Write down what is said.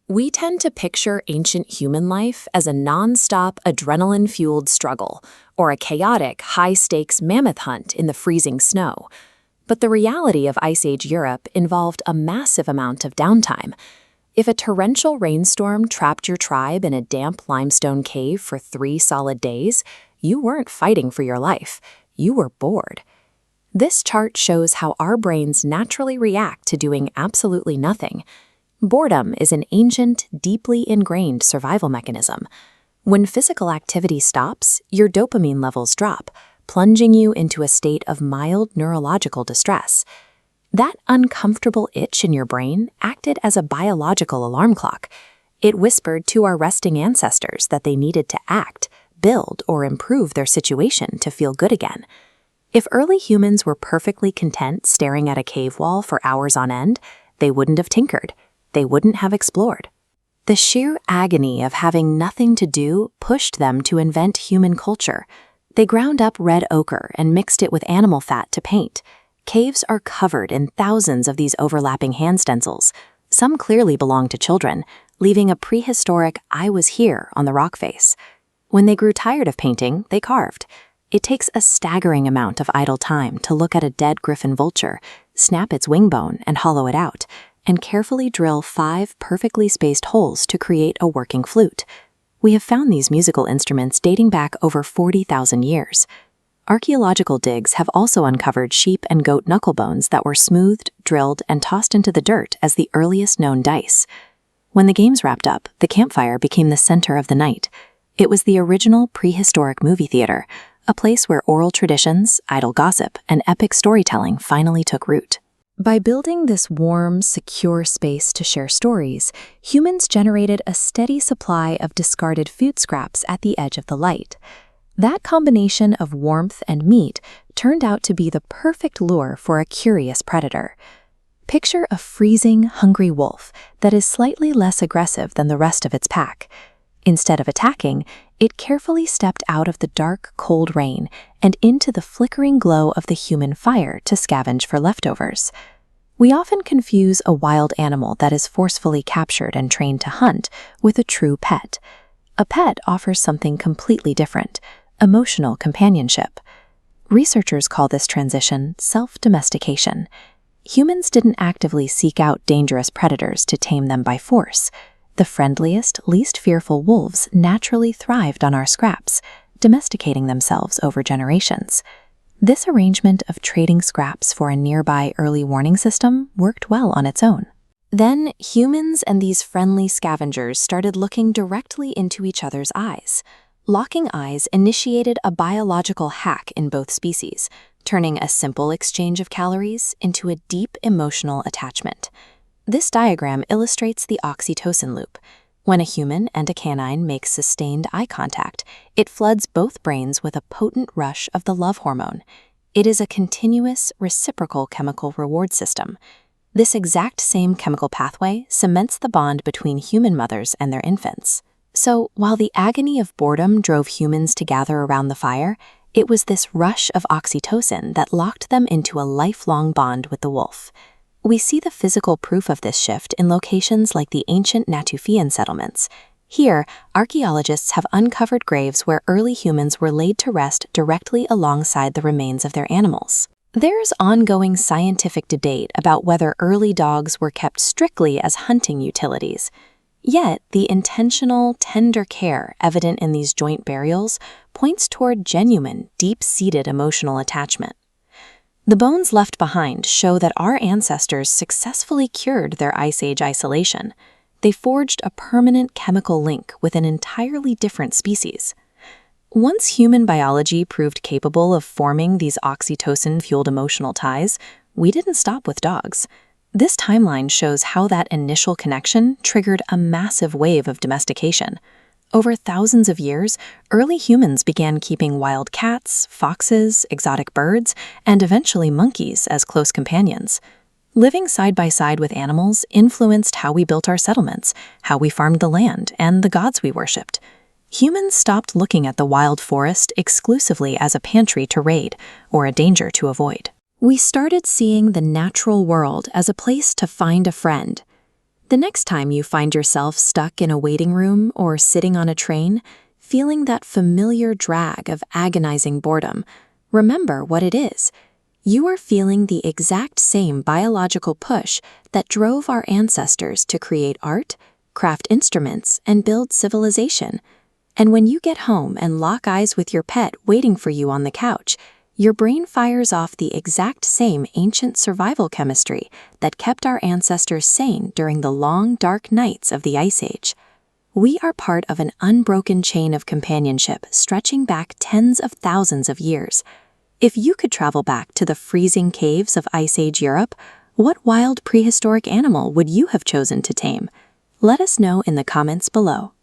We tend to picture ancient human life as a non-stop, adrenaline-fueled struggle, or a chaotic, high-stakes mammoth hunt in the freezing snow. But the reality of Ice Age Europe involved a massive amount of downtime. If a torrential rainstorm trapped your tribe in a damp limestone cave for 3 solid days, you weren't fighting for your life. You were bored. This chart shows how our brains naturally react to doing absolutely nothing. Boredom is an ancient, deeply ingrained survival mechanism. When physical activity stops, your dopamine levels drop, plunging you into a state of mild neurological distress. That uncomfortable itch in your brain acted as a biological alarm clock. It whispered to our resting ancestors that they needed to act, build, or improve their situation to feel good again. If early humans were perfectly content staring at a cave wall for hours on end, they wouldn't have tinkered. They wouldn't have explored. The sheer agony of having nothing to do pushed them to invent human culture. They ground up red ochre and mixed it with animal fat to paint. Caves are covered in thousands of these overlapping hand stencils. Some clearly belong to children, leaving a prehistoric "I was here" on the rock face. When they grew tired of painting, they carved. It takes a staggering amount of idle time to look at a dead griffin vulture, snap its wing bone and hollow it out, and carefully drill 5 perfectly spaced holes to create a working flute. We have found these musical instruments dating back over 40,000 years. Archaeological digs have also uncovered sheep and goat knuckle bones that were smoothed, drilled, and tossed into the dirt as the earliest known dice. When the games wrapped up, the campfire became the center of the night. It was the original prehistoric movie theater, a place where oral traditions, idle gossip, and epic storytelling finally took root. By building this warm, secure space to share stories, humans generated a steady supply of discarded food scraps at the edge of the light. That combination of warmth and meat turned out to be the perfect lure for a curious predator. Picture a freezing, hungry wolf that is slightly less aggressive than the rest of its pack. Instead of attacking, it carefully stepped out of the dark, cold rain and into the flickering glow of the human fire to scavenge for leftovers. We often confuse a wild animal that is forcefully captured and trained to hunt with a true pet. A pet offers something completely different: emotional companionship. Researchers call this transition self-domestication. Humans didn't actively seek out dangerous predators to tame them by force. The friendliest, least fearful wolves naturally thrived on our scraps, domesticating themselves over generations. This arrangement of trading scraps for a nearby early warning system worked well on its own. Then, humans and these friendly scavengers started looking directly into each other's eyes. Locking eyes initiated a biological hack in both species, turning a simple exchange of calories into a deep emotional attachment. This diagram illustrates the oxytocin loop. When a human and a canine make sustained eye contact, it floods both brains with a potent rush of the love hormone. It is a continuous, reciprocal chemical reward system. This exact same chemical pathway cements the bond between human mothers and their infants. So, while the agony of boredom drove humans to gather around the fire, it was this rush of oxytocin that locked them into a lifelong bond with the wolf. We see the physical proof of this shift in locations like the ancient Natufian settlements. Here, archaeologists have uncovered graves where early humans were laid to rest directly alongside the remains of their animals. There's ongoing scientific debate about whether early dogs were kept strictly as hunting utilities. Yet, the intentional, tender care evident in these joint burials points toward genuine, deep-seated emotional attachment. The bones left behind show that our ancestors successfully cured their Ice Age isolation. They forged a permanent chemical link with an entirely different species. Once human biology proved capable of forming these oxytocin-fueled emotional ties, we didn't stop with dogs. This timeline shows how that initial connection triggered a massive wave of domestication. Over thousands of years, early humans began keeping wild cats, foxes, exotic birds, and eventually monkeys as close companions. Living side by side with animals influenced how we built our settlements, how we farmed the land, and the gods we worshipped. Humans stopped looking at the wild forest exclusively as a pantry to raid or a danger to avoid. We started seeing the natural world as a place to find a friend. The next time you find yourself stuck in a waiting room or sitting on a train, feeling that familiar drag of agonizing boredom, remember what it is. You are feeling the exact same biological push that drove our ancestors to create art, craft instruments, and build civilization. And when you get home and lock eyes with your pet waiting for you on the couch, your brain fires off the exact same ancient survival chemistry that kept our ancestors sane during the long, dark nights of the Ice Age. We are part of an unbroken chain of companionship stretching back tens of thousands of years. If you could travel back to the freezing caves of Ice Age Europe, what wild prehistoric animal would you have chosen to tame? Let us know in the comments below.